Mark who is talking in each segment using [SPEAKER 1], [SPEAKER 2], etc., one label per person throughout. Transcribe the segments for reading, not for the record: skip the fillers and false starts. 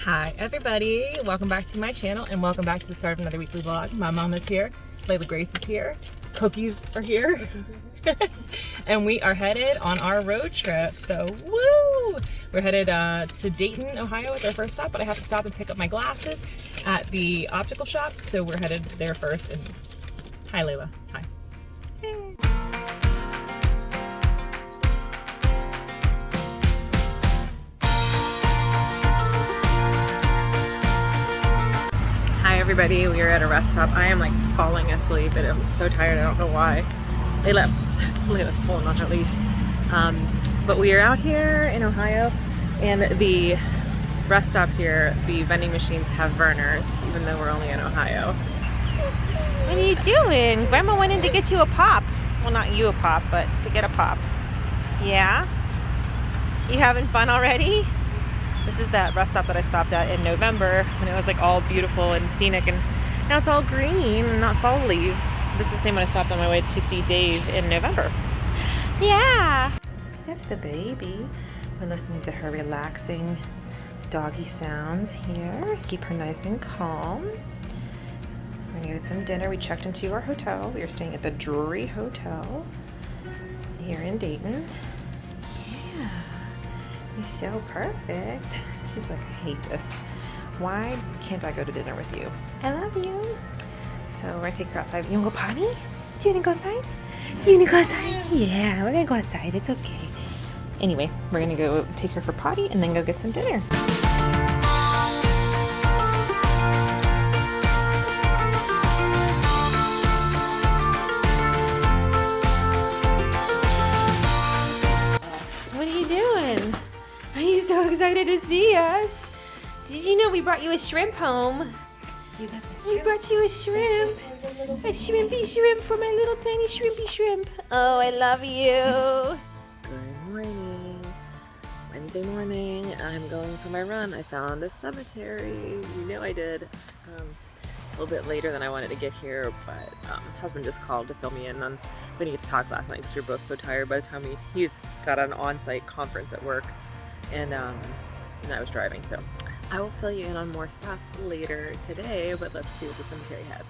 [SPEAKER 1] Hi everybody, welcome back to my channel and welcome back to the start of another weekly vlog. My mom is here, Layla Grace is here, cookies are here, and we are headed on our road trip. So woo! We're headed to Dayton, Ohio is our first stop, but I have to stop and pick up my glasses at the optical shop, so we're headed there first. And hi Layla, hi. Yay. Hi everybody, we are at a rest stop. I am like falling asleep and I'm so tired, I don't know why. Layla's pulling on her leash. But we are out here in Ohio, and the rest stop here, the vending machines have burners, even though we're only in Ohio.
[SPEAKER 2] What are you doing? Grandma went in to get you a pop. Well, not you a pop, but to get a pop. Yeah? You having fun already? This is that rest stop that I stopped at in November when it was like all beautiful and scenic, and now it's all green and not fall leaves. This is the same when I stopped on my way to see Dave in November. Yeah! That's the baby. We're listening to her relaxing doggy sounds here. Keep her nice and calm. We're gonna get some dinner. We checked into our hotel. We are staying at the Drury Hotel here in Dayton. Yeah. You're so perfect. She's like, I hate this. Why can't I go to dinner with you? I love you. So we're gonna take her outside. You wanna go potty? Do you wanna go outside? Do you wanna go outside? Yeah, we're gonna go outside. It's okay. Anyway, we're gonna go take her for potty and then go get some dinner. What are you doing? Are you so excited to see us? Did you know we brought you a shrimp home? We brought you a shrimp. A shrimpy shrimp for my little tiny shrimpy shrimp. Oh, I love you.
[SPEAKER 1] Good morning. Wednesday morning, I'm going for my run. I found a cemetery. You know I did. A little bit later than I wanted to get here, but husband just called to fill me in on. We didn't get to talk last night because we were both so tired by the time he's got an on-site conference at work, and I was driving, so I will fill you in on more stuff later today, but let's see what the cemetery has.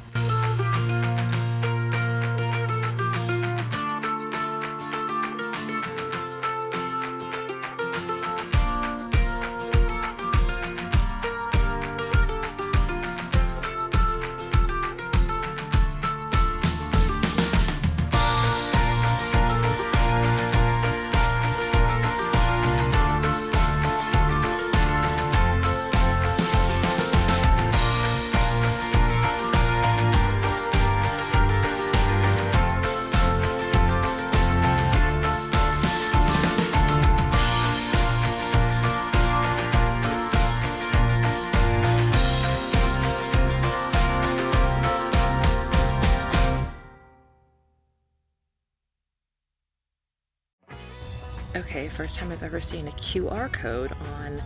[SPEAKER 1] Okay, first time I've ever seen a QR code on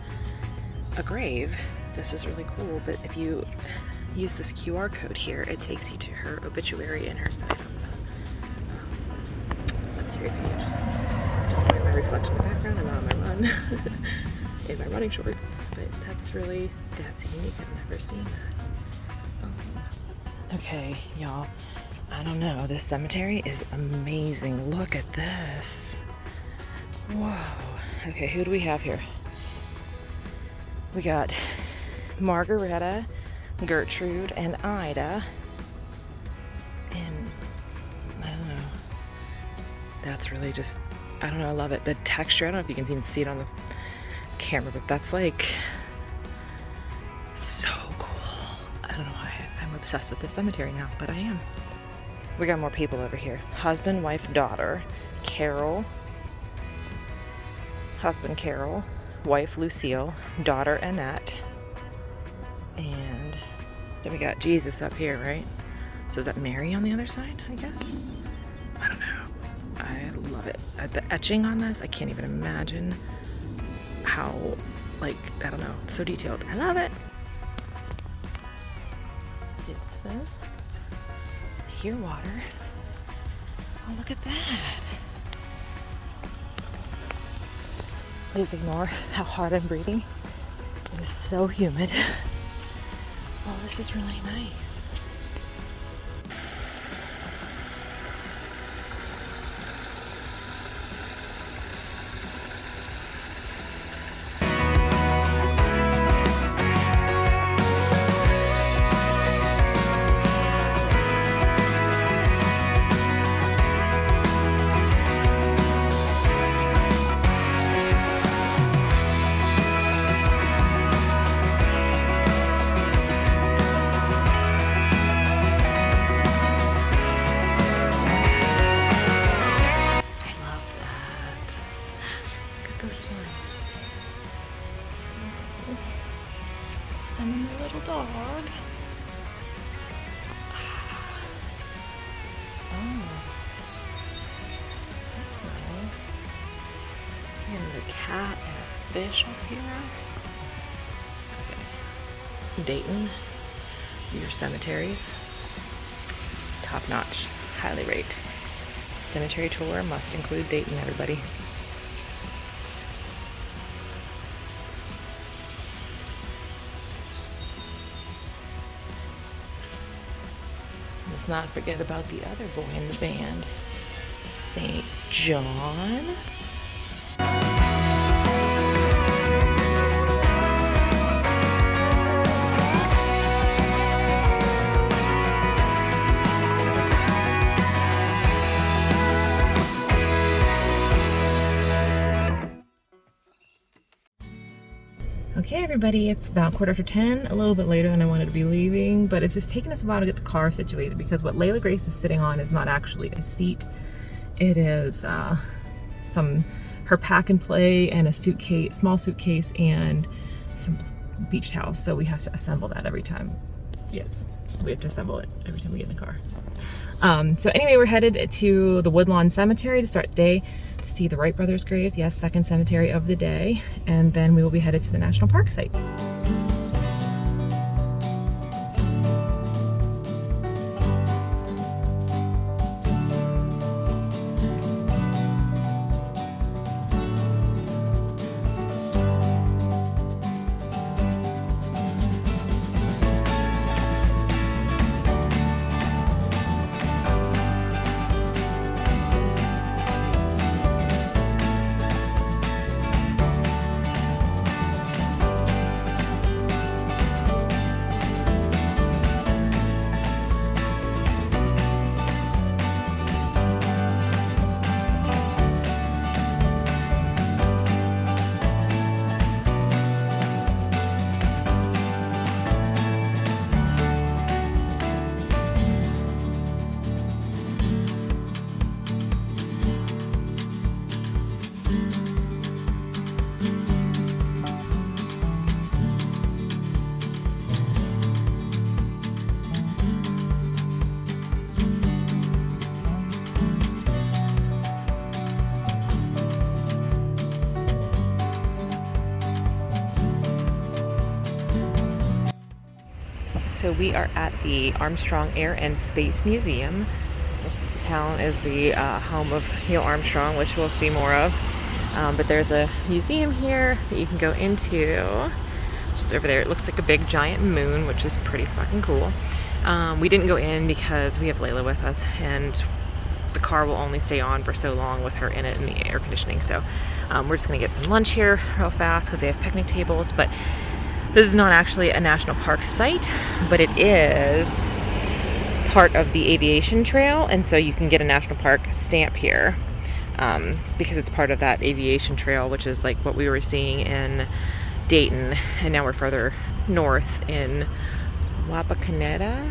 [SPEAKER 1] a grave. This is really cool, but if you use this QR code here, it takes you to her obituary and her site on the cemetery page. Don't mind my reflection in the background, I'm not on my run in my running shorts, but that's unique. I've never seen that. Oh. Okay, y'all, I don't know, this cemetery is amazing. Look at this. Whoa. Okay, who do we have here? We got Margaretta, Gertrude, and Ida. And I don't know. That's really just, I don't know, I love it. The texture, I don't know if you can even see it on the camera, but that's like so cool. I don't know why I'm obsessed with this cemetery now, but I am. We got more people over here. Husband, wife, daughter. Carol. Husband Carol, wife Lucille, daughter Annette, and then we got Jesus up here, right? So is that Mary on the other side, I guess? I don't know. I love it. The etching on this, I can't even imagine how, like, I don't know, so detailed. I love it. Let's see what this says. Hear water. Oh, look at that. Please ignore how hard I'm breathing. It's so humid. Oh, this is really nice. Cat and a fish up here. Okay. Dayton, your cemeteries. Top notch, highly rate. Cemetery tour must include Dayton, everybody. Let's not forget about the other boy in the band, St. John. Okay everybody, it's about 10:15, a little bit later than I wanted to be leaving, but it's just taken us a while to get the car situated because what Layla Grace is sitting on is not actually a seat. It is her pack and play and a suitcase, small suitcase, and some beach towels, so we have to assemble that every time. Yes, we have to assemble it every time we get in the car. So anyway, we're headed to the Woodlawn Cemetery to start the day, to see the Wright brothers' graves. Yes, second cemetery of the day, and then we will be headed to the National Park site. So we are at the Armstrong Air and Space Museum. This town is the home of Neil Armstrong, which we'll see more of. But there's a museum here that you can go into. Just over there, it looks like a big giant moon, which is pretty fucking cool. We didn't go in because we have Layla with us, and the car will only stay on for so long with her in it in the air conditioning. So we're just gonna get some lunch here real fast because they have picnic tables. But this is not actually a national park site, but it is part of the Aviation Trail, and so you can get a national park stamp here because it's part of that Aviation Trail, which is like what we were seeing in Dayton, and now we're further north in Wapakoneta?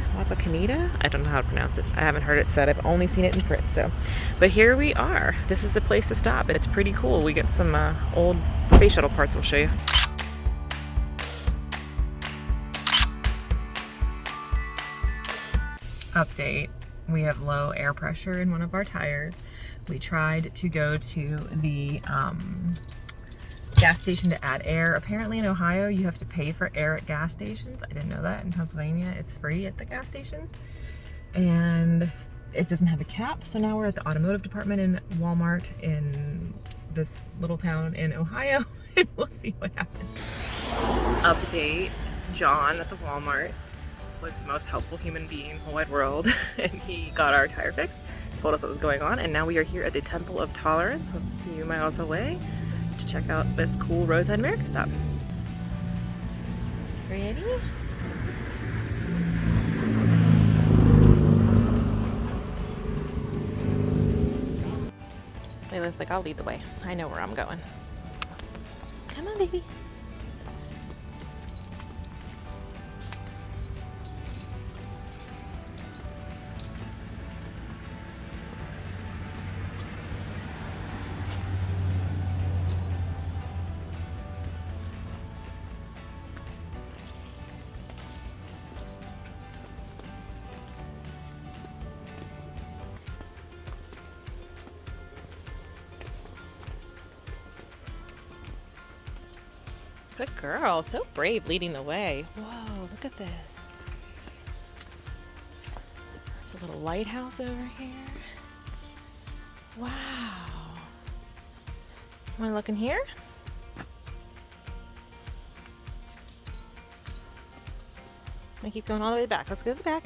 [SPEAKER 1] I don't know how to pronounce it. I haven't heard it said. I've only seen it in print. So, but here we are. This is the place to stop. It's pretty cool. We get some old space shuttle parts we'll show you. Update. We have low air pressure in one of our tires. We tried to go to the gas station to add air. Apparently in Ohio you have to pay for air at gas stations. I didn't know that. In Pennsylvania it's free at the gas stations, and it doesn't have a cap. So now we're at the automotive department in Walmart in this little town in Ohio and we'll see what happens. Update, John at the Walmart was the most helpful human being in the whole wide world, and he got our tire fixed, told us what was going on, and now we are here at the Temple of Tolerance a few miles away to check out this cool Roadside America stop. Ready? Layla's like, I'll lead the way. I know where I'm going. Come on, baby. Good girl, so brave leading the way. Whoa, look at this. There's a little lighthouse over here. Wow. Want to look in here? I'm gonna keep going all the way back. Let's go to the back.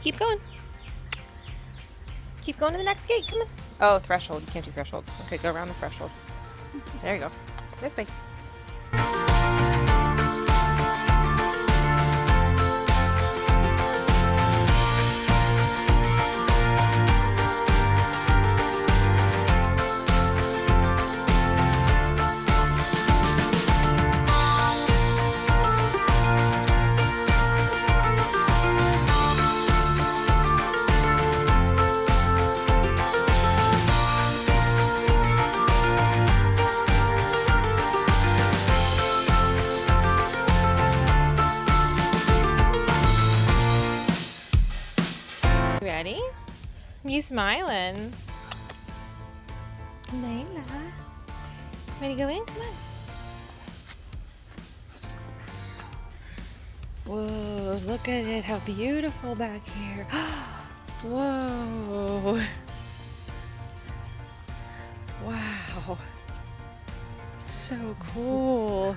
[SPEAKER 1] Keep going. Keep going to the next gate. Come on. Oh, threshold. You can't do thresholds. Okay, go around the threshold. There you go. This way. Ready? You smiling. Layla. Ready to go in? Come on. Whoa, look at it. How beautiful back here. Whoa. Wow. So cool.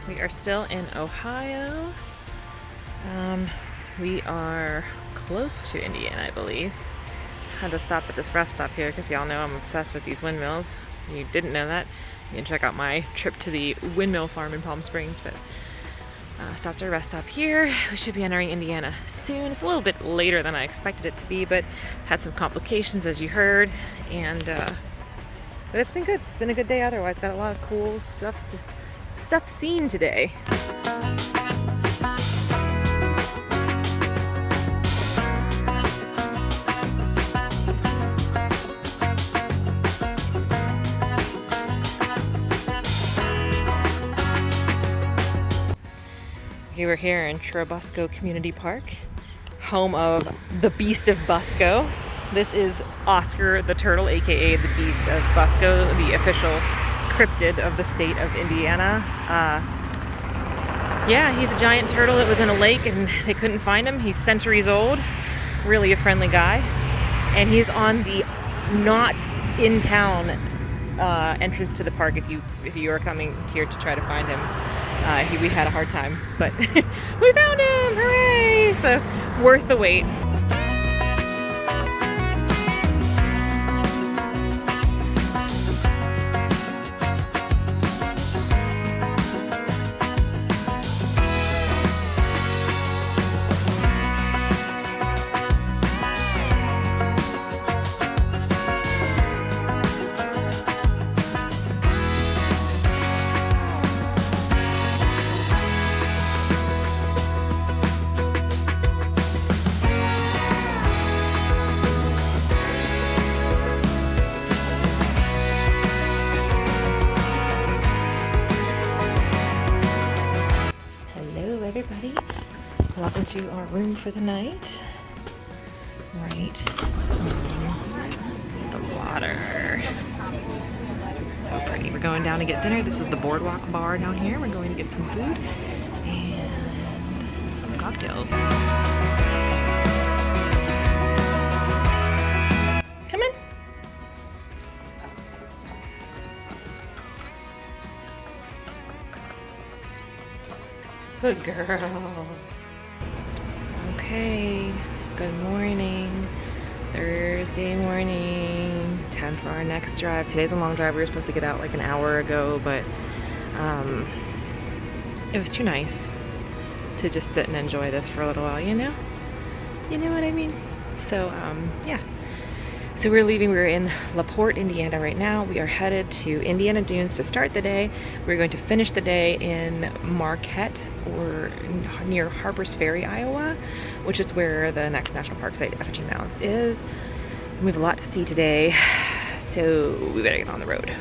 [SPEAKER 1] We are still in Ohio. We are close to Indiana, I believe. Had to stop at this rest stop here because y'all know I'm obsessed with these windmills. If you didn't know that, you can check out my trip to the windmill farm in Palm Springs, but stopped at a rest stop here. We should be entering Indiana soon. It's a little bit later than I expected it to be, but had some complications as you heard, and but it's been good. It's been a good day otherwise. Got a lot of cool stuff seen today. Okay, we're here in Churubusco Community Park, home of the Beast of Busco.
[SPEAKER 2] This is Oscar the turtle, aka the Beast of Busco, the official cryptid of the state of Indiana. Yeah, he's a giant turtle that was in a lake and they couldn't find him. He's centuries old, really a friendly guy. And he's on the not in town entrance to the park if you are coming here to try to find him. We had a hard time, but we found him! Hooray! So worth the wait. Everybody, welcome to our room for the night. Right on the water. So pretty. We're going down to get dinner. This is the Boardwalk Bar down here. We're going to get some food and some cocktails. Come in. Good girl. Okay, good morning. Thursday morning. Time for our next drive. Today's a long drive. We were supposed to get out like an hour ago, but it was too nice to just sit and enjoy this for a little while, you know? You know what I mean? So, yeah. So we're leaving. We're in LaPorte, Indiana right now. We are headed to Indiana Dunes to start the day. We're going to finish the day in Marquette or near Harper's Ferry, Iowa, which is where the next national park site, Effigy Mounds, is. We have a lot to see today, so we better get on the road.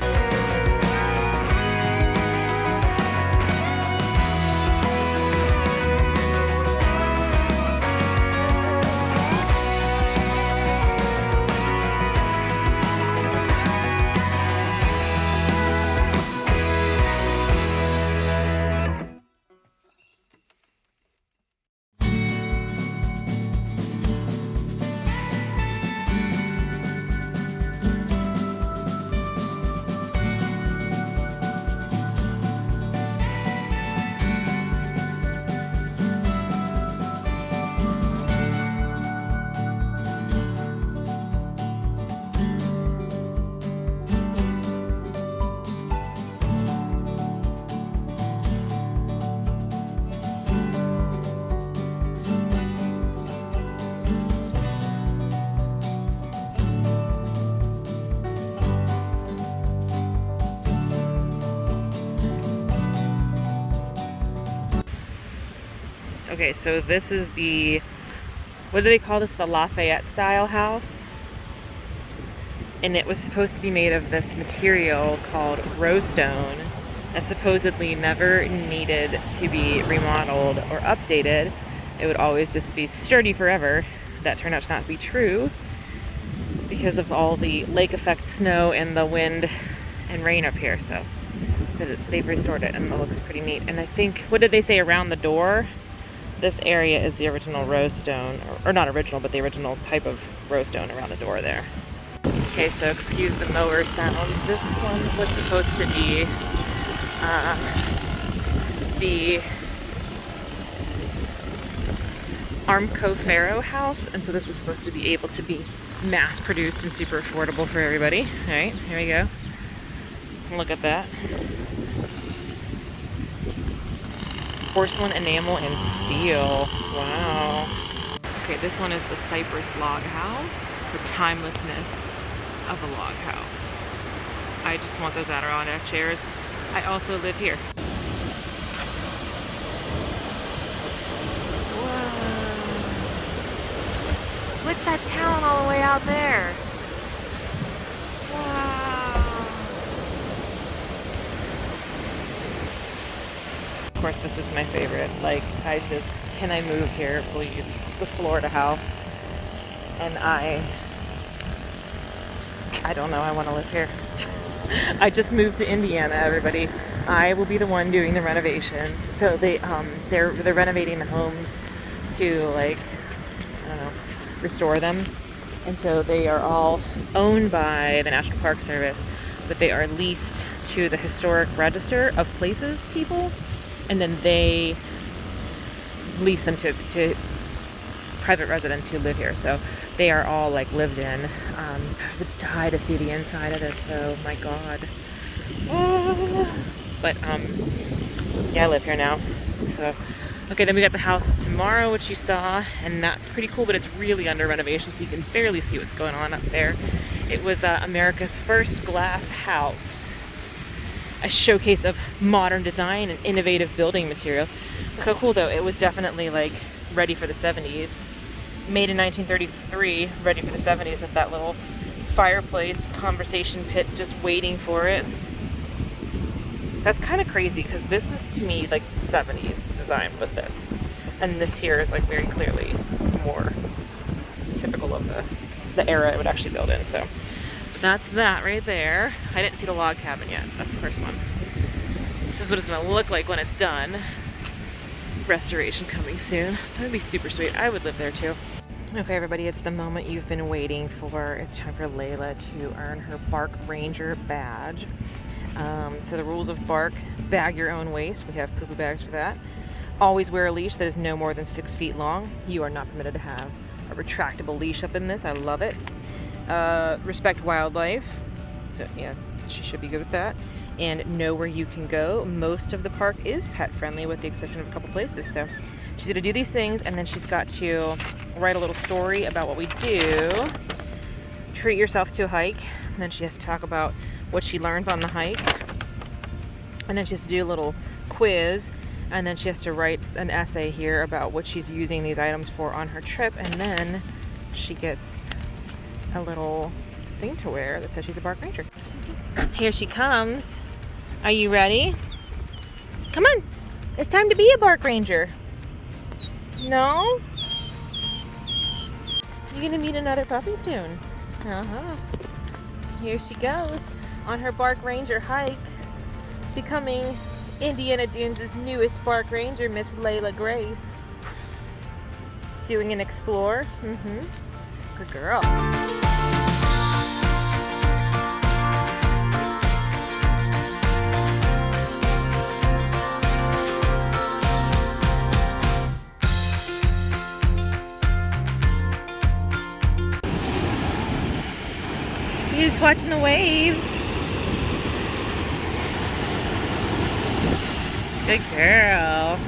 [SPEAKER 2] Okay, so this is the, what do they call this? The Lafayette style house. And it was supposed to be made of this material called rowstone that supposedly never needed to be remodeled or updated. It would always just be sturdy forever. That turned out to not be true because of all the lake effect snow and the wind and rain up here. So they've restored it and it looks pretty neat. And I think, what did they say around the door? This area is the original rowstone, or not original, but the original type of rowstone around the door there. Okay, so excuse the mower sounds. This one was supposed to be the Armco Pharaoh house, and so this was supposed to be able to be mass produced and super affordable for everybody. All right, here we go. Look at that. Porcelain, enamel, and steel. Wow. Okay, this one is the Cypress Log House. The timelessness of a log house. I just want those Adirondack chairs. I also live here. Whoa. What's that town all the way out there? Wow. Of course, this is my favorite. Like, can I move here, please? The Florida house. And I
[SPEAKER 1] I don't know, I want to live here. I just moved to Indiana, everybody. I will be the one doing the renovations. So they're renovating the homes to, like, I don't know, restore them. And so they are all owned by the National Park Service, but they are leased to the Historic Register of Places people, and then they lease them to private residents who live here. So they are all like lived in. I would die to see the inside of this though, my God. But yeah, I live here now. So okay, then we got the house of tomorrow, which you saw, and that's pretty cool, but it's really under renovation, so you can barely see what's going on up there. It was America's first glass house, a showcase of modern design and innovative building materials. Look how cool though, it was definitely like ready for the 70s. Made in 1933, ready for the 70s, with that little fireplace conversation pit just waiting for it. That's kind of crazy, because this is to me like 70s design with this, and this here is like very clearly more typical of the era it would actually build in. So that's that right there. I didn't see the log cabin yet. That's the first one. This is what it's gonna look like when it's done. Restoration coming soon. That would be super sweet. I would live there too. Okay, everybody, it's the moment you've been waiting for. It's time for Layla to earn her Bark Ranger badge. So the rules of Bark: bag your own waste. We have poo-poo bags for that. Always wear a leash that is no more than 6 feet long. You are not permitted to have a retractable leash up in this. I love it. Respect wildlife. So yeah, she should be good with that. And know where you can go. Most of the park is pet friendly, with the exception of a couple places. So she's gonna do these things, and then she's got to write a little story about what we do. Treat yourself to a hike. And then she has to talk about what she learns on the hike. And then she has to do a little quiz. And then she has to write an essay here about what she's using these items for on her trip. And then she gets a little thing to wear that says she's a Bark Ranger. Here she comes. Are you ready? Come on. It's time to be a Bark Ranger. No? You're gonna meet another puppy soon. Here she goes on her Bark Ranger hike, becoming Indiana Jones' newest Bark Ranger, Miss Layla Grace. Doing an explore. Good girl. You're just watching the waves. Good girl.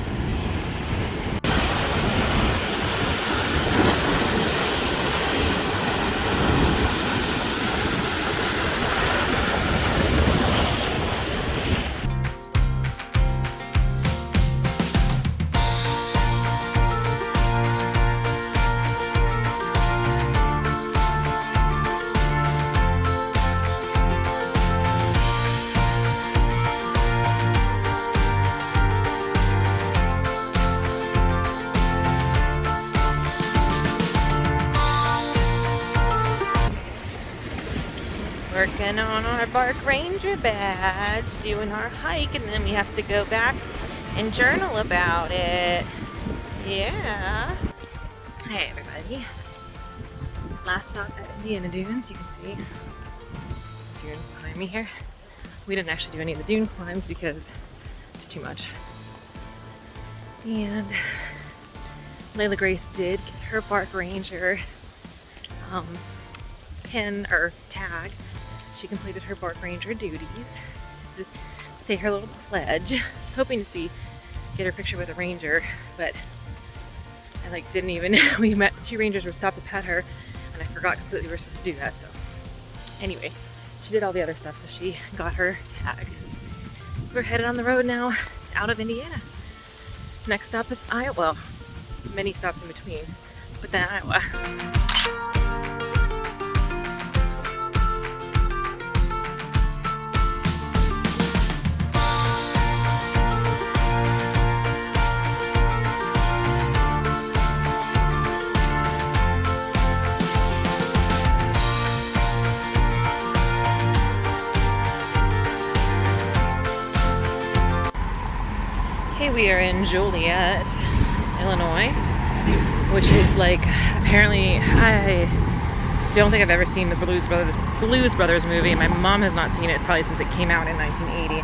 [SPEAKER 1] Working on our Bark Ranger badge, doing our hike, and then we have to go back and journal about it. Yeah. Hey everybody. Last stop at Indiana Dunes. You can see dunes behind me here. We didn't actually do any of the dune climbs because it's too much. And Layla Grace did get her Bark Ranger pin or tag. She completed her Bark Ranger duties. Just to say her little pledge. I was hoping to get her picture with a ranger, but I didn't even, we met 2 rangers were stopped to pet her, and I forgot completely we were supposed to do that. So anyway, she did all the other stuff, so she got her tag. We're headed on the road now, out of Indiana. Next stop is Iowa. Well, many stops in between, but then Iowa.
[SPEAKER 2] Okay, we are in Joliet, Illinois, which is like, apparently, I don't think I've ever seen the Blues Brothers movie. My mom has not seen it probably since it came out in 1980.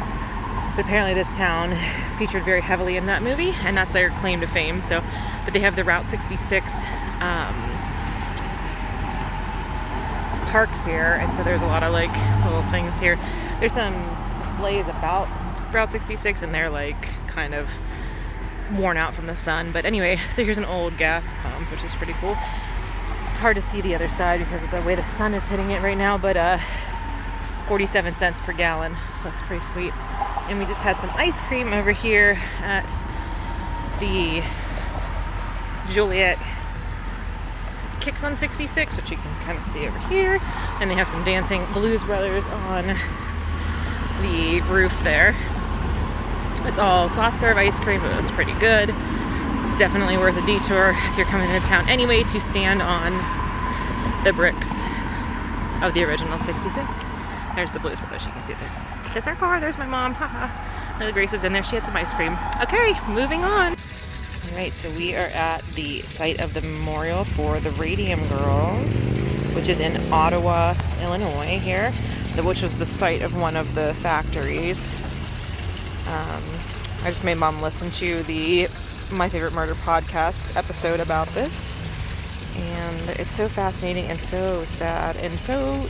[SPEAKER 2] But apparently this town featured very heavily in that movie, and that's their claim to fame. So, but they have the Route 66 park here, and so there's a lot of like little things here. There's some displays about Route 66, and they're like kind of worn out from the sun. But anyway, so here's an old gas pump, which is pretty cool. It's hard to see the other side because of the way the sun is hitting it right now, but 47 cents per gallon, so that's pretty sweet. And we just had some ice cream over here at the Joliet Kicks on 66, which you can kind of see over here. And they have some dancing Blues Brothers on the roof there. It's all soft serve ice cream, but it was pretty good. Definitely worth a detour if you're coming into town anyway to stand on the bricks of the original 66. There's the Blues Brothers, you can see it there. That's our car, there's my mom, haha. Layla Grace is in there, she had some ice cream. Okay, moving on. Alright, so we are at the site of the memorial for the Radium Girls, which is in Ottawa, Illinois here, which was the site of one of the factories. I just made mom listen to the My Favorite Murder podcast episode about this, and it's so fascinating and so sad and so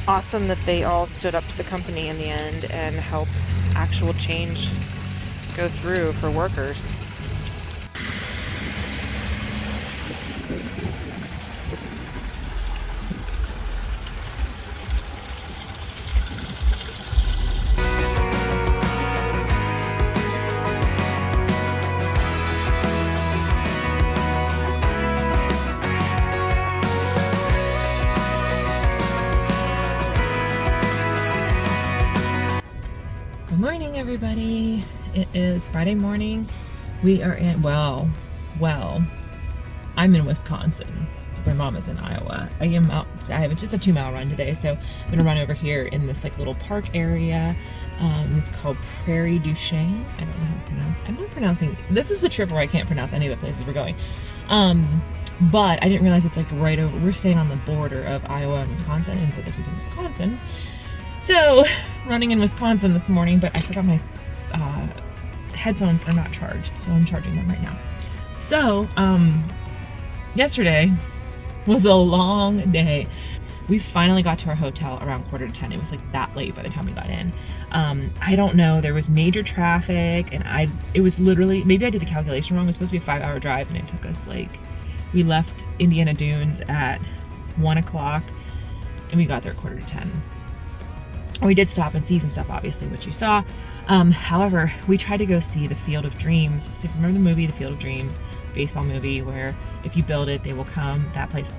[SPEAKER 2] awesome that they all stood up to the company in the end and helped actual change go through for workers.
[SPEAKER 1] Good morning, everybody. It is Friday morning. We are in, well, I'm in Wisconsin. My mom is in Iowa. I have just a 2-mile run today, so I'm gonna run over here in this like little park area. It's called Prairie du Chien. I don't know how to pronounce. I'm not pronouncing. This is the trip where I can't pronounce any of the places we're going. But I didn't realize it's like right over. We're staying on the border of Iowa and Wisconsin, and so this is in Wisconsin. So running in Wisconsin this morning, but I forgot my headphones are not charged, so I'm charging them right now. So yesterday was a long day. We finally got to our hotel around 9:45. It was like that late by the time we got in. I don't know, there was major traffic, and it was literally, maybe I did the calculation wrong. It was supposed to be a 5-hour drive, and it took us like, we left Indiana Dunes at 1 o'clock, and we got there at 9:45. We did stop and see some stuff, obviously, which you saw. However, we tried to go see the Field of Dreams. So if you remember the movie, The Field of Dreams, baseball movie, where if you build it, they will come. That place,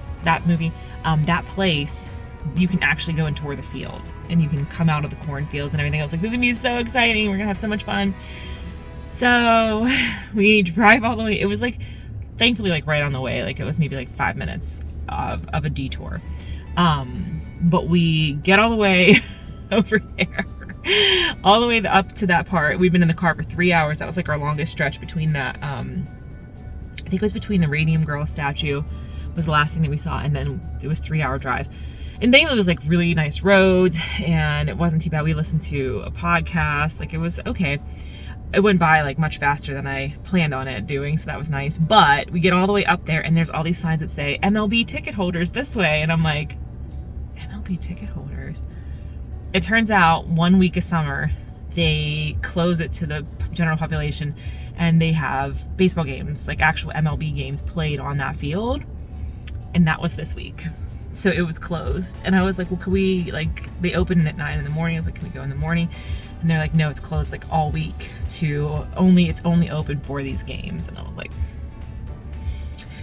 [SPEAKER 1] you can actually go and tour the field, and you can come out of the cornfields and everything else. Like, this is gonna be so exciting. We're gonna have so much fun. So we drive all the way. It was like, thankfully, like right on the way. Like it was maybe like 5 minutes of a detour. But we get all the way over there, all the way up to that part. We've been in the car for 3 hours. That was like our longest stretch between that. I think it was between the Radium Girl statue was the last thing that we saw, and then it was 3-hour drive. And thankfully it was like really nice roads, and it wasn't too bad. We listened to a podcast, like it was okay. It went by like much faster than I planned on it doing, so that was nice. But we get all the way up there, and there's all these signs that say MLB ticket holders this way, and I'm like, MLB ticket holders? It turns out 1 week of summer, they close it to the general population, and they have baseball games, like actual MLB games played on that field. And that was this week. So it was closed. And I was like, well, could we, like, they opened at 9 in the morning. I was like, can we go in the morning? And they're like, no, it's closed like all week it's only open for these games. And I was like,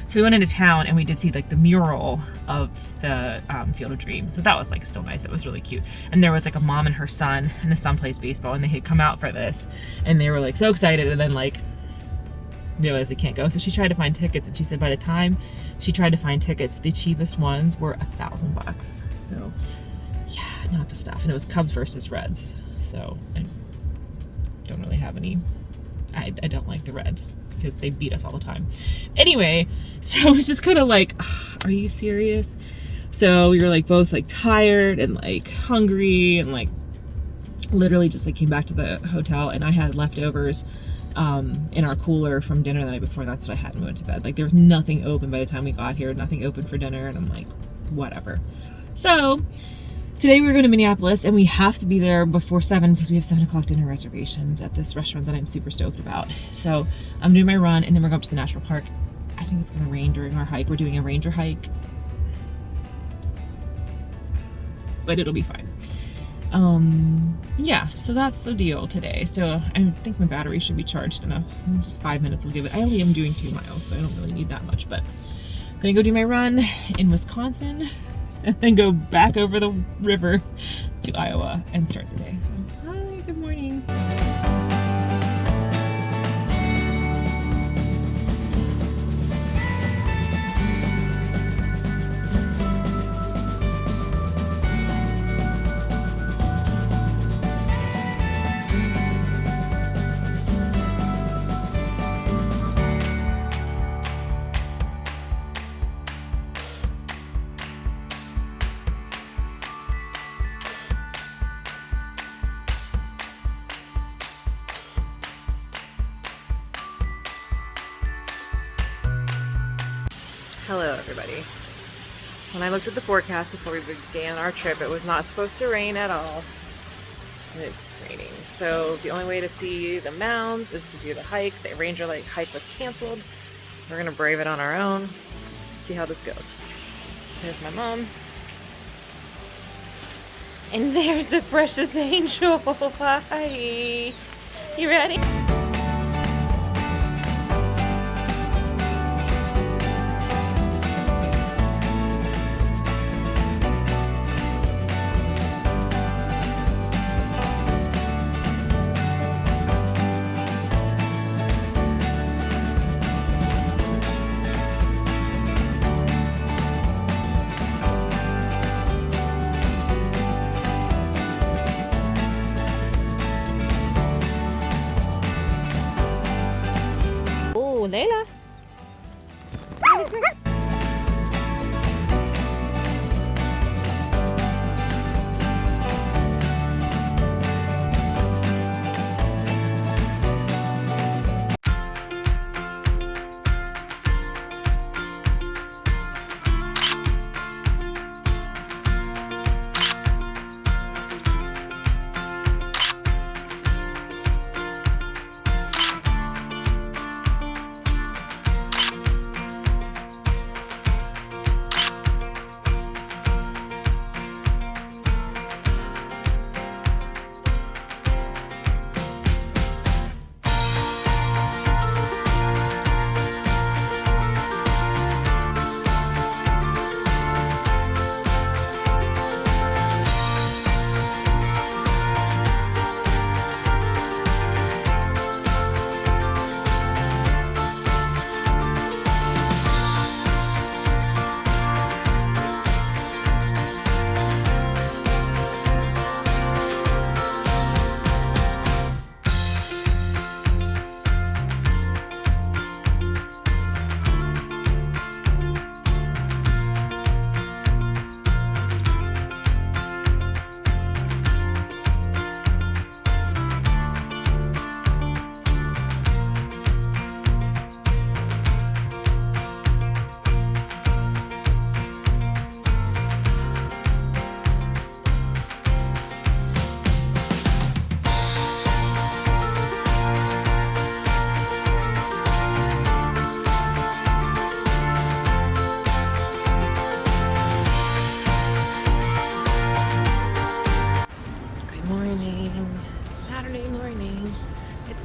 [SPEAKER 1] so we went into town, and we did see like the mural of the Field of Dreams. So that was like still nice. It was really cute. And there was like a mom and her son, and the son plays baseball, and they had come out for this, and they were like so excited, and then like realized they can't go. So she tried to find tickets, and she said by the time she tried to find tickets, the cheapest ones were $1,000. So yeah, not the stuff. And it was Cubs versus Reds. So don't really have any. I don't like the Reds because they beat us all the time. Anyway, so it was just kind of like, are you serious? So we were like both like tired and like hungry and like literally just like came back to the hotel, and I had leftovers in our cooler from dinner the night before. That's what I had when we went to bed. Like there was nothing open by the time we got here, nothing open for dinner, and I'm like, whatever. So today we're going to Minneapolis, and we have to be there before 7 because we have 7 o'clock dinner reservations at this restaurant that I'm super stoked about. So I'm doing my run, and then we're going up to the national park. I think it's going to rain during our hike. We're doing a ranger hike, but it'll be fine. Yeah, so that's the deal today. So I think my battery should be charged enough. In just 5 minutes will give it. I only am doing 2 miles, so I don't really need that much, but I'm gonna go do my run in Wisconsin and then go back over the river to Iowa and start the day. So hi, good morning. Hello everybody. When I looked at the forecast before we began our trip, it was not supposed to rain at all, and it's raining. So the only way to see the Mounds is to do the hike. The Ranger hike was canceled. We're gonna brave it on our own, see how this goes. There's my mom. And there's the precious angel. Hi. You ready? Layla.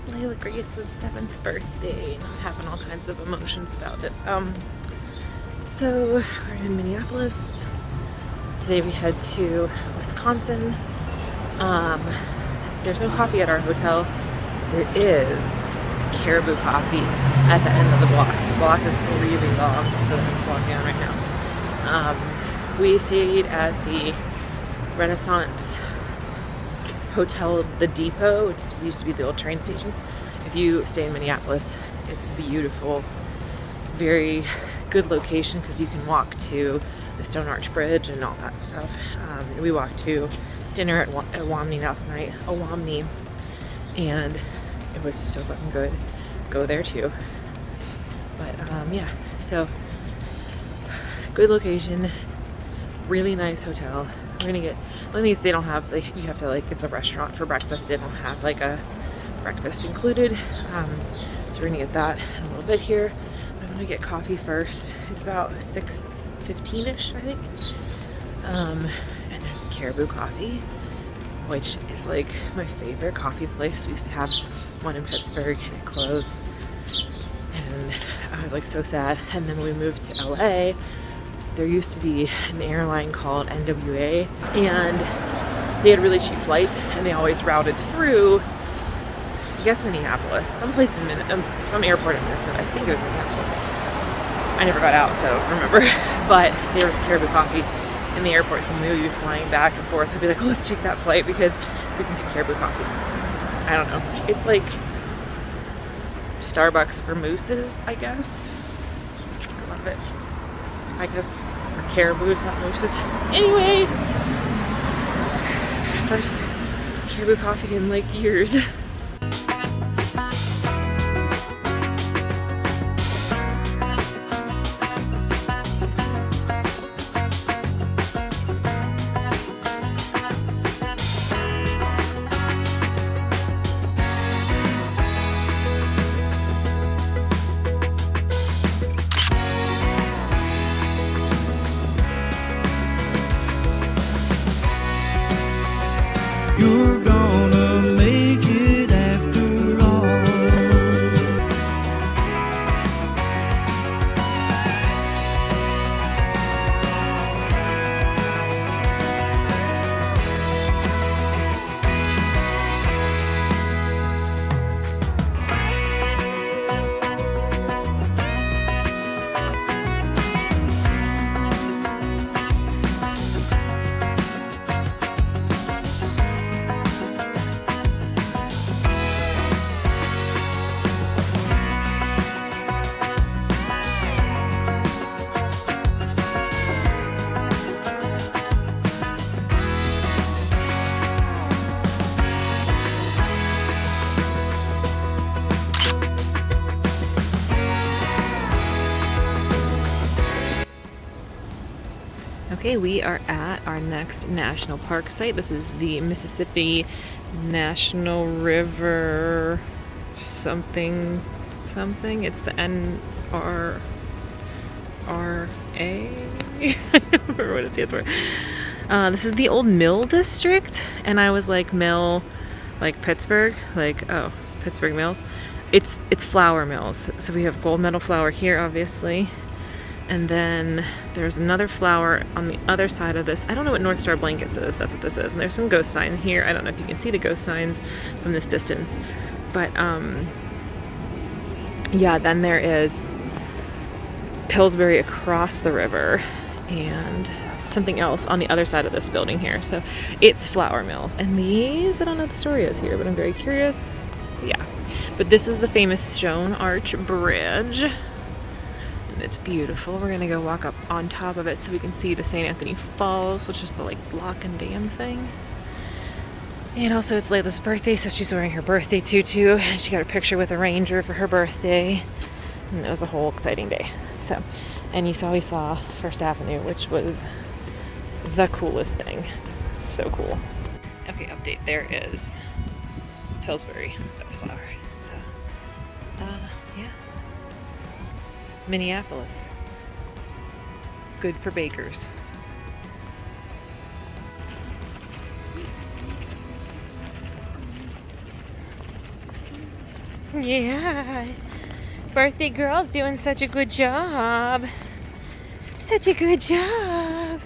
[SPEAKER 1] Layla Grace's 7th birthday, and I'm having all kinds of emotions about it. So we're in Minneapolis. Today we head to Wisconsin. There's no coffee at our hotel. There is Caribou coffee at the end of the block. The block is really long, so I'm walking on right now. We stayed at the Renaissance Hotel The Depot, which used to be the old train station. If you stay in Minneapolis, it's beautiful. Very good location because you can walk to the Stone Arch Bridge and all that stuff. We walked to dinner at Owamni last night, and it was so fucking good. Go there too. But yeah, so good location, really nice hotel. We're gonna get, one of these they don't have, like, you have to, like, it's a restaurant for breakfast. They don't have like a breakfast included. So we're gonna get that in a little bit here. I'm gonna get coffee first. It's about 6:15ish, I think. And there's Caribou Coffee, which is like my favorite coffee place. We used to have one in Pittsburgh and it closed. And I was like so sad. And then when we moved to LA, there used to be an airline called NWA, and they had really cheap flights, and they always routed through, I guess, Minneapolis, someplace in some airport in Minnesota. I think it was Minneapolis. I never got out, so I don't remember. But there was Caribou Coffee in the airport, so we would be flying back and forth. I'd be like, oh, let's take that flight because we can get Caribou Coffee. I don't know. It's like Starbucks for mooses, I guess. I love it. I guess for caribous, not mooses. Anyway, first Caribou Coffee in like years.
[SPEAKER 3] You're gonna make it after all.
[SPEAKER 2] Okay, we are at our next national park site. This is the Mississippi National River something. It's the NRRA. I don't remember what it stands for. This is the old mill district, and I was like, mill, like Pittsburgh, like, oh, Pittsburgh Mills. It's flour mills. So we have gold medal flour here, obviously. And then there's another flour on the other side of this. I don't know what North Star Blankets is. That's what this is. And there's some ghost signs here. I don't know if you can see the ghost signs from this distance. But, yeah, then there is Pillsbury across the river and something else on the other side of this building here. So it's flour mills. And these, I don't know what the story is here, but I'm very curious. Yeah. But this is the famous Stone Arch Bridge. It's beautiful. We're gonna go walk up on top of it so we can see the St. Anthony Falls, which is the like lock and dam thing. And also it's Layla's birthday, so she's wearing her birthday tutu. And she got a picture with a ranger for her birthday. And it was a whole exciting day. So, and we saw First Avenue, which was the coolest thing. So cool. Okay, update. There is Pillsbury. That's flour. So, yeah. Minneapolis. Good for bakers. Yeah. Birthday girl's doing such a good job. Such a good job.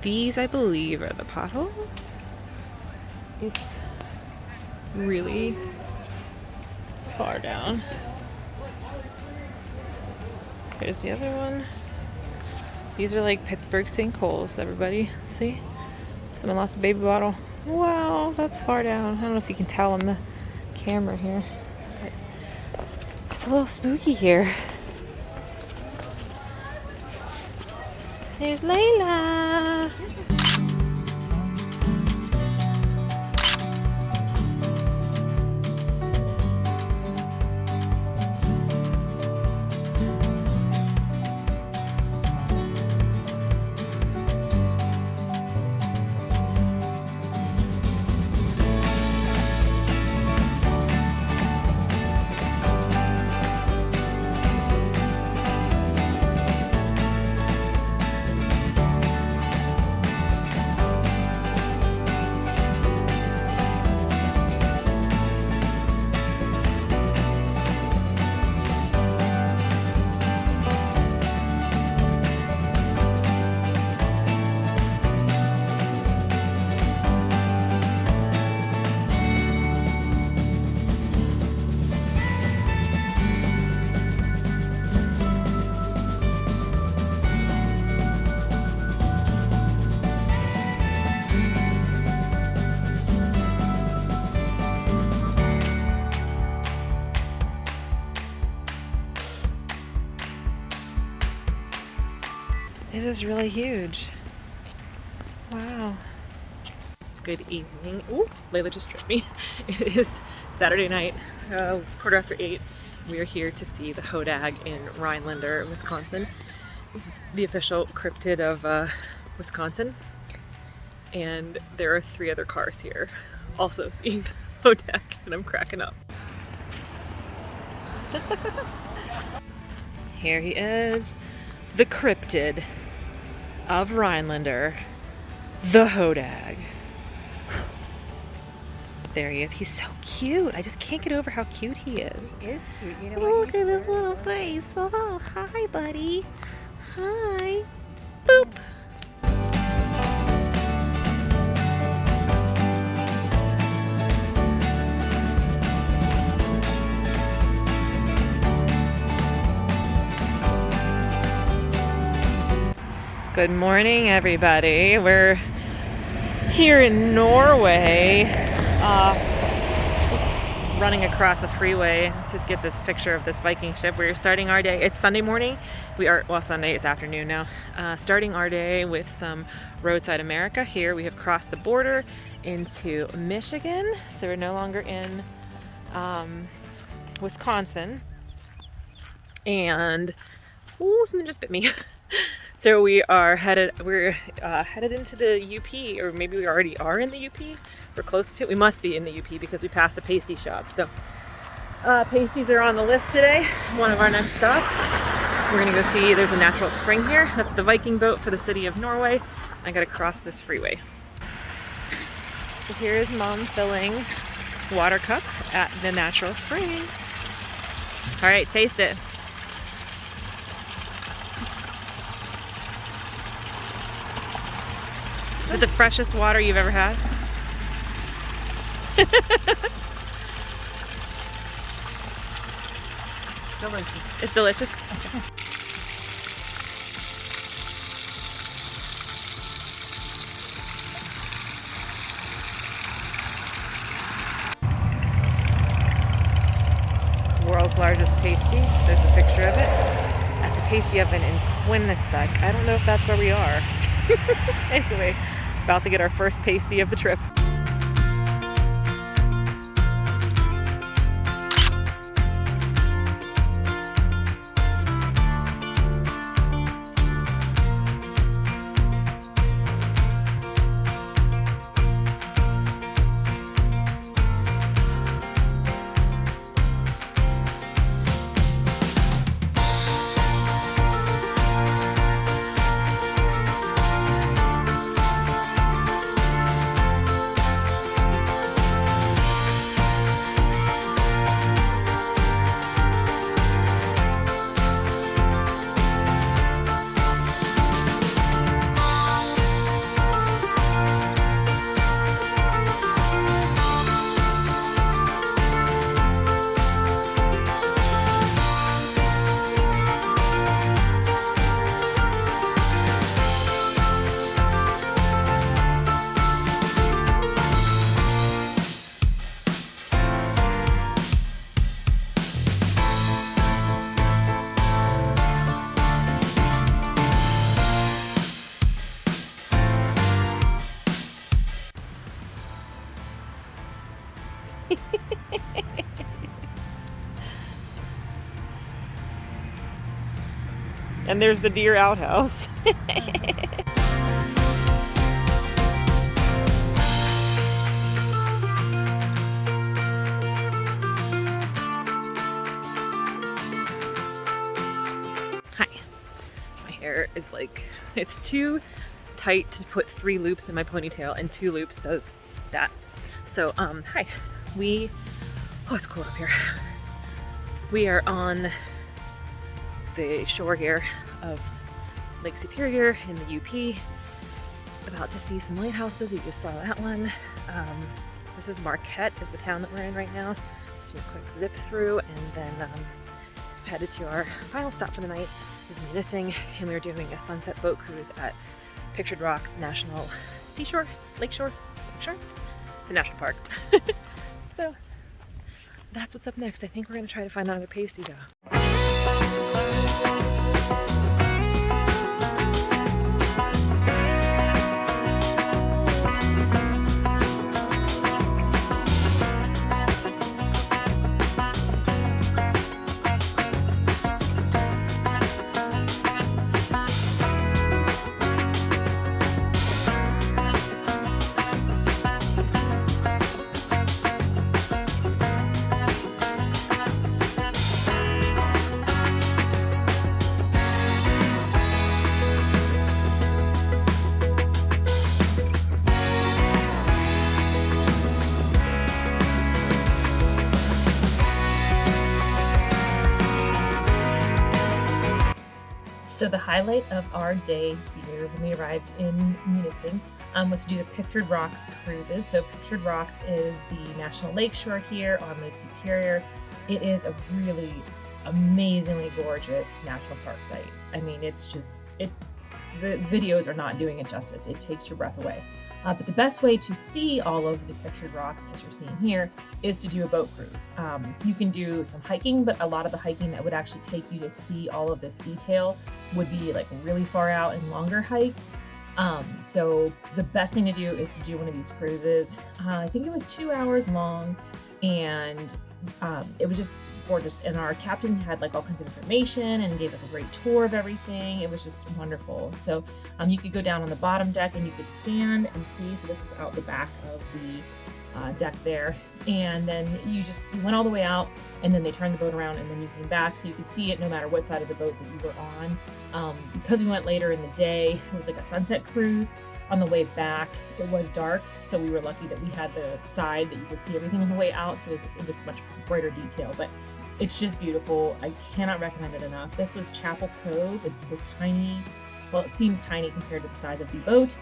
[SPEAKER 1] These, I believe, are the potholes. It's really far down. Here's the other one. These are like Pittsburgh sinkholes, everybody. See? Someone lost a baby bottle. Wow, that's far down. I don't know if you can tell on the camera here. But it's a little spooky here. There's Layla. It is really huge. Wow. Good evening. Ooh, Layla just tripped me. It is Saturday night, 8:15. We are here to see the Hodag in Rhinelander, Wisconsin. This is the official cryptid of Wisconsin. And there are 3 other cars here also seeing the Hodag, and I'm cracking up. Here he is, the cryptid of Rhinelander, the Hodag. There he is. He's so cute. I just can't get over how cute he is.
[SPEAKER 4] He is cute. You know
[SPEAKER 1] Look at his little face. Oh, hi, buddy. Hi. Boop. Good morning, everybody. We're here in Norway, just running across a freeway to get this picture of this Viking ship. We're starting our day. It's Sunday morning. Sunday, it's afternoon now. Starting our day with some Roadside America. Here we have crossed the border into Michigan, so we're no longer in Wisconsin. And, ooh, something just bit me. So we're headed into the UP, or maybe we already are in the UP. We're close to it. We must be in the UP because we passed a pasty shop. So pasties are on the list today. One of our next stops. We're gonna go see, there's a natural spring here. That's the Viking boat for the city of Norway. I gotta cross this freeway. So here's Mom filling water cup at the natural spring. All right, taste it. Is it the freshest water you've ever had?
[SPEAKER 4] delicious.
[SPEAKER 1] It's delicious? Okay. World's largest pasty. There's a picture of it at the pasty oven in Quinnipiac. I don't know if that's where we are. Anyway, about to get our first pasty of the trip.
[SPEAKER 2] And there's the deer outhouse. Hi. My hair is like, it's too tight to put 3 loops in my ponytail, and 2 loops does that. So, hi. Oh, it's cool up here. We are on the shore here of Lake Superior in the UP. About to see some lighthouses. You just saw that one. This is Marquette, is the town that we're in right now. Just do a quick zip through, and then headed to our final stop for the night is Munising, and we're doing a sunset boat cruise at Pictured Rocks National Seashore, Lakeshore. It's a national park. So that's what's up next. I think we're gonna try to find another pasty though. So the highlight of our day here when we arrived in Munising was to do the Pictured Rocks cruises. So Pictured Rocks is the National Lakeshore here on Lake Superior. It is a really amazingly gorgeous national park site. I mean, it's just, the videos are not doing it justice. It takes your breath away. But the best way to see all of the Pictured Rocks, as you're seeing here, is to do a boat cruise. You can do some hiking, but a lot of the hiking that would actually take you to see all of this detail would be like really far out and longer hikes. So the best thing to do is to do one of these cruises. I think it was 2 hours long, and it was just gorgeous. And our captain had like all kinds of information and gave us a great tour of everything. It was just wonderful. So you could go down on the bottom deck and you could stand and see. So this was out the back of the deck there. And then you went all the way out, and then they turned the boat around, and then you came back. So you could see it no matter what side of the boat that you were on. Because we went later in the day, it was like a sunset cruise. On the way back, it was dark, so we were lucky that we had the side that you could see everything on the way out, so it was much brighter detail. But it's just beautiful. I cannot recommend it enough. This was Chapel Cove. It's this tiny, well, it seems tiny compared to the size of the boat,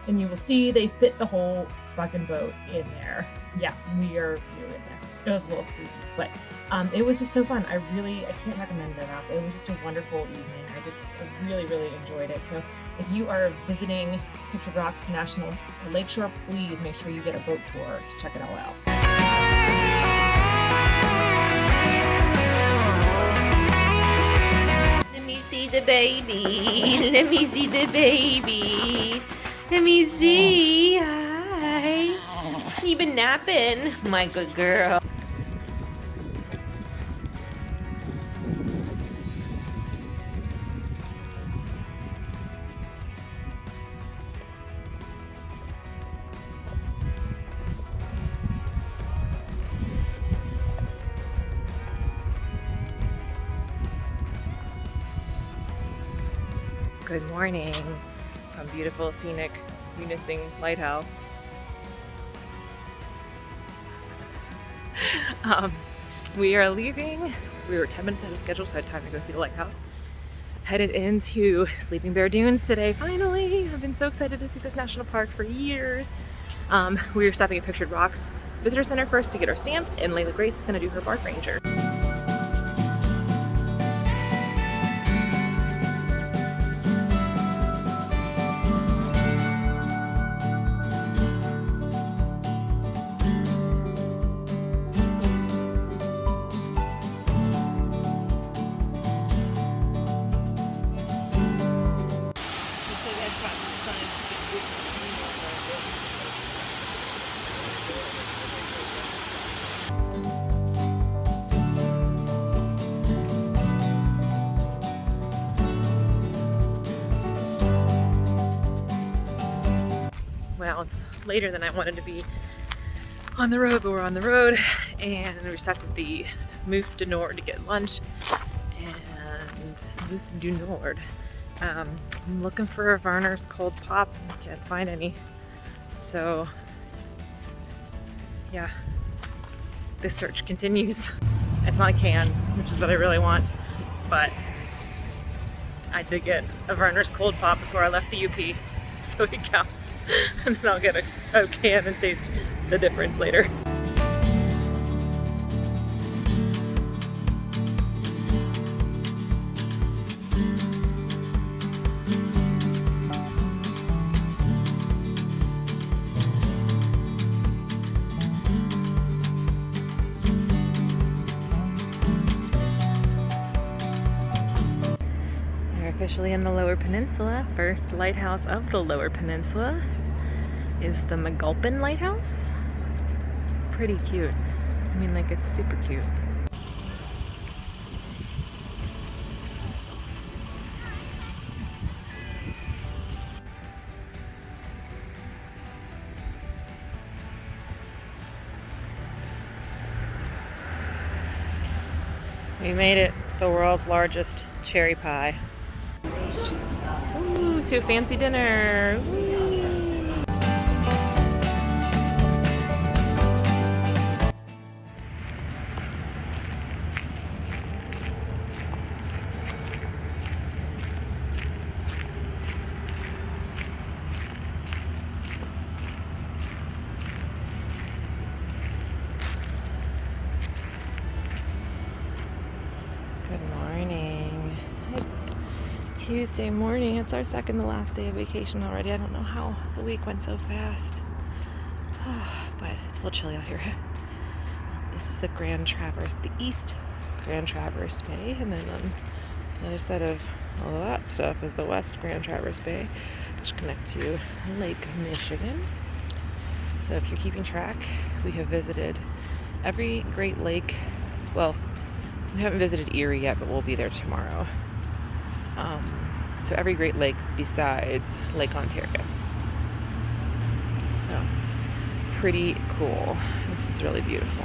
[SPEAKER 2] and you will see they fit the whole fucking boat in there. Yeah, we were in there. It was a little spooky, but it was just so fun. I can't recommend it enough. It was just a wonderful evening. I really, really enjoyed it. So if you are visiting Pictured Rocks National Lakeshore, please make sure you get a boat tour to check it all out. Let me see the baby. Let me see the baby. Let me see. Hi. You been napping, my good girl. Good morning from beautiful, scenic Munising Lighthouse. We are leaving. We were 10 minutes out of schedule, so I had time to go see the lighthouse. Headed into Sleeping Bear Dunes today, finally. I've been so excited to see this national park for years. We were stopping at Pictured Rocks Visitor Center first to get our stamps, and Layla Grace is going to do her park ranger.
[SPEAKER 1] later than I wanted to be on the road, but we're on the road, and we stopped at the Moose du Nord to get lunch, and Moose du Nord. I'm looking for a Werner's Cold Pop, can't find any, so yeah, this search continues. It's not a can, which is what I really want, but I did get a Werner's Cold Pop before I left the UP, so it counts. And then I'll get a can and taste the difference later. Officially in the Lower Peninsula. First lighthouse of the Lower Peninsula is the Mcgulpin Lighthouse. Pretty cute. I mean, like, it's super cute. We made it. The world's largest cherry pie. Ooh, to a fancy dinner. Whee! Good morning. It's Tuesday morning. It's our second to last day of vacation already. I don't know how the week went so fast. But it's a little chilly out here. This is the Grand Traverse, the East Grand Traverse Bay. And then on the other side of all of that stuff is the West Grand Traverse Bay, which connects to Lake Michigan. So if you're keeping track, we have visited every Great Lake. Well, we haven't visited Erie yet, but we'll be there tomorrow. So every Great Lake besides Lake Ontario. So pretty cool. This is really beautiful.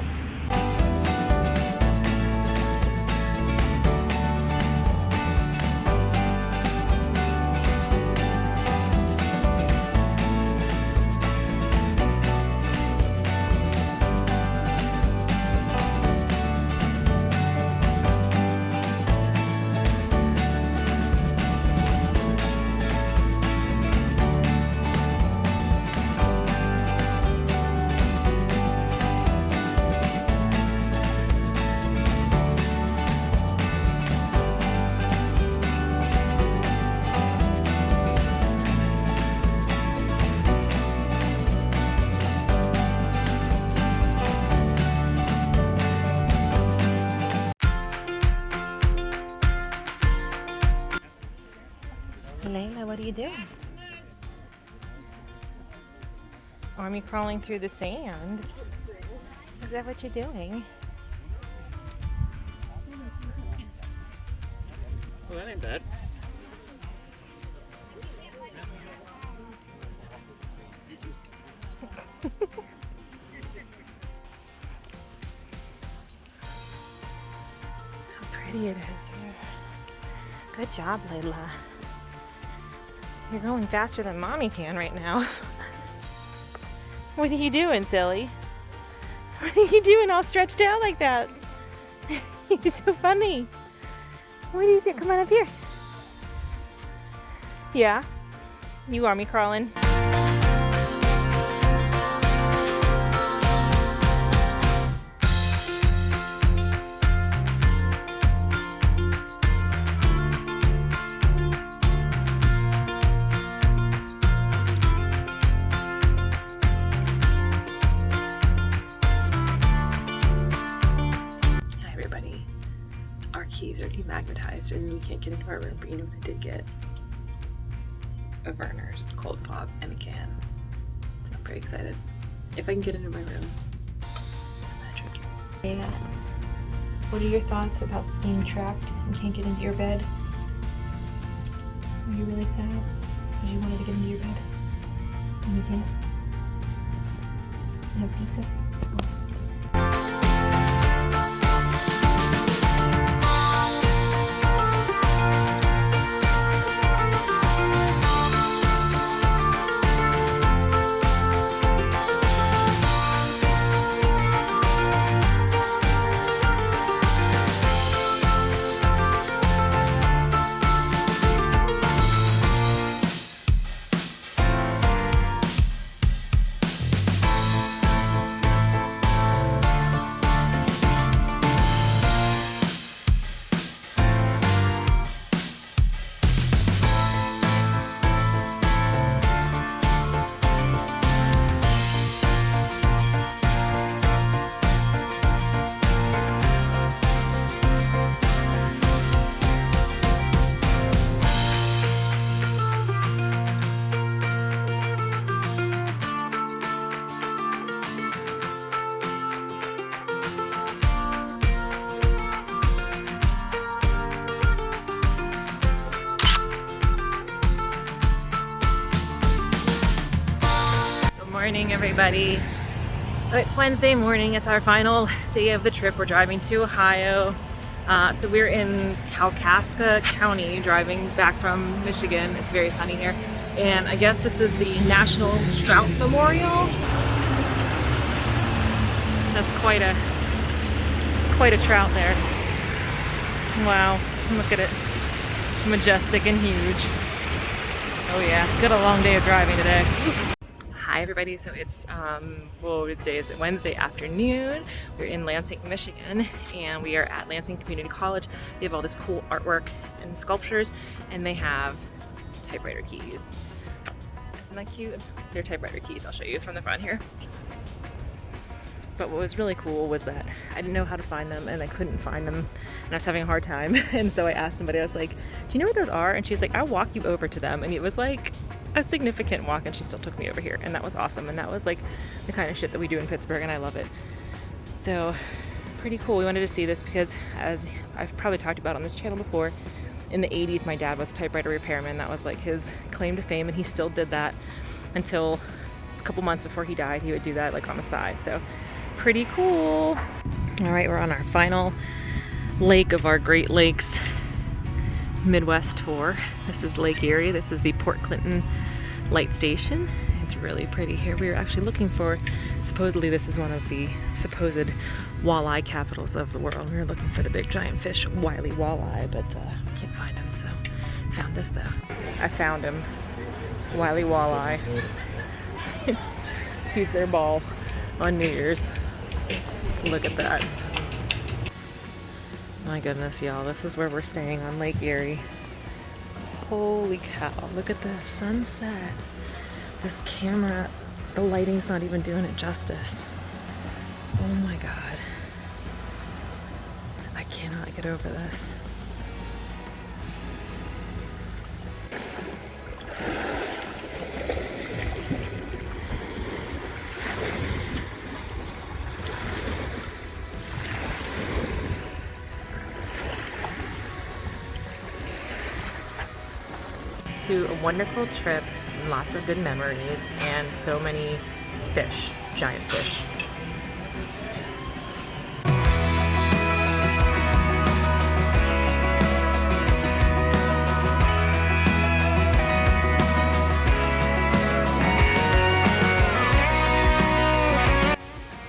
[SPEAKER 1] Layla, what are you doing? Army crawling through the sand. Is that what you're doing?
[SPEAKER 5] Well, that ain't bad.
[SPEAKER 1] How pretty it is here. Good job, Layla. You're going faster than Mommy can right now. What are you doing, silly? What are you doing all stretched out like that? You're so funny. What do you think? Come on up here. Yeah? You army crawling? Keys are demagnetized and we can't get into our room, but you know what I did get? A Werner's Cold Pop and a can. So I'm pretty excited. If I can get into my room, I'm gonna drink it. Yeah. What are your thoughts about being trapped and can't get into your bed? Are you really sad? Because you wanted to get into your bed and you can't?
[SPEAKER 2] have pizza? Morning, everybody. So it's Wednesday morning. It's our final day of the trip. We're driving to Ohio. So we're in Kalkaska County, driving back from Michigan. It's very sunny here, and I guess this is the National Trout Memorial. That's quite a trout there. Wow, look at it, majestic and huge. Oh yeah, got a long day of driving today. Hi everybody, so it's, what day is it? Wednesday afternoon. We're in Lansing, Michigan, and we are at Lansing Community College. They have all this cool artwork and sculptures, and they have typewriter keys. Isn't that cute? They're typewriter keys. I'll show you from the front here. But what was really cool was that I didn't know how to find them, and I couldn't find them, and I was having a hard time. And so I asked somebody, I was like, do you know where those are? And she's like, I'll walk you over to them. And it was like a significant walk, and she still took me over here, and that was awesome. And that was like the kind of shit that we do in Pittsburgh, and I love it. So pretty cool. We wanted to see this because, as I've probably talked about on this channel before, in the 80s my dad was a typewriter repairman. That was like his claim to fame, and he still did that until a couple months before he died. He would do that like on the side. So pretty cool. All right, we're on our final lake of our Great Lakes Midwest tour. This is Lake Erie. This is the Port Clinton Light Station. It's really pretty here. We were actually looking for, supposedly this is one of the supposed walleye capitals of the world. We were looking for the big giant fish, wily walleye, but can't find him, so found this though. I found him, wily walleye. He's their ball on New Year's. Look at that. My goodness, y'all, this is where we're staying on Lake Erie. Holy cow, look at the sunset. This camera, the lighting's not even doing it justice. Oh my God. I cannot get over this. To a wonderful trip, lots of good memories, and so many fish, giant fish.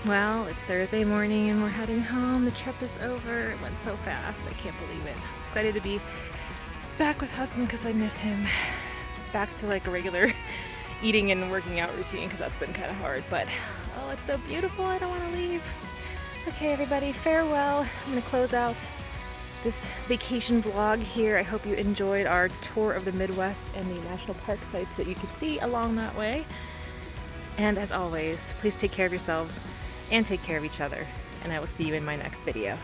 [SPEAKER 2] Well, it's Thursday morning and we're heading home. The trip is over. It went so fast. I can't believe it. Excited to be back with husband because I miss him. Back to like a regular eating and working out routine because that's been kind of hard. But oh, it's so beautiful. I don't want to leave. Okay, everybody, farewell. I'm going to close out this vacation vlog here. I hope you enjoyed our tour of the Midwest and the national park sites that you could see along that way. And as always, please take care of yourselves and take care of each other. And I will see you in my next video.